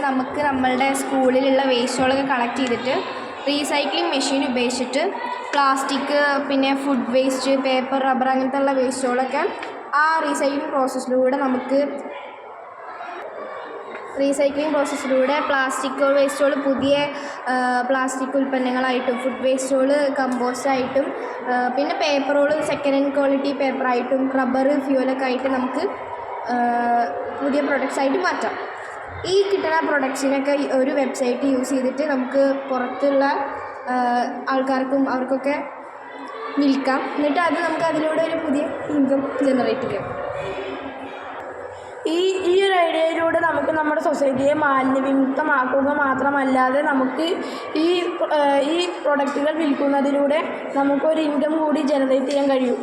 നമുക്ക് നമ്മളുടെ സ്കൂളിലുള്ള വേസ്റ്റുകളൊക്കെ കളക്ട് ചെയ്തിട്ട് റീസൈക്ലിംഗ് മെഷീൻ ഉപയോഗിച്ചിട്ട് പ്ലാസ്റ്റിക്, പിന്നെ ഫുഡ് വേസ്റ്റ്, പേപ്പർ, റബ്ബർ അങ്ങനത്തെ ഉള്ള വേസ്റ്റുകളൊക്കെ ആ റീസൈക്ലിംഗ് പ്രോസസ്സിലൂടെ പ്ലാസ്റ്റിക് വേസ്റ്റുകൾ പുതിയ പ്ലാസ്റ്റിക് ഉൽപ്പന്നങ്ങളായിട്ടും ഫുഡ് വേസ്റ്റുകൾ കമ്പോസ്റ്റായിട്ടും പിന്നെ പേപ്പറുകൾ സെക്കൻഡ് ഹാൻഡ് ക്വാളിറ്റി പേപ്പറായിട്ടും റബ്ബർ ഫ്യൂവലൊക്കെ ആയിട്ട് നമുക്ക് പുതിയ പ്രൊഡക്ട്സ് ആയിട്ട് മാറ്റാം. ഈ കിട്ടുന്ന പ്രൊഡക്ട്സിനൊക്കെ ഒരു വെബ്സൈറ്റ് യൂസ് ചെയ്തിട്ട് നമുക്ക് പുറത്തുള്ള ആൾക്കാർക്കും അവർക്കൊക്കെ വിൽക്കാം. എന്നിട്ട് അത് നമുക്ക് അതിലൂടെ ഒരു പുതിയ ഇൻകം ജനറേറ്റ് ചെയ്യാം. ഈ ഒരു ഐഡിയയിലൂടെ നമുക്ക് നമ്മുടെ സൊസൈറ്റിയെ മാലിന്യവിമുക്തമാക്കുക മാത്രമല്ലാതെ നമുക്ക് ഈ പ്രൊഡക്റ്റുകൾ വിൽക്കുന്നതിലൂടെ നമുക്കൊരു ഇൻകം കൂടി ജനറേറ്റ് ചെയ്യാൻ കഴിയും.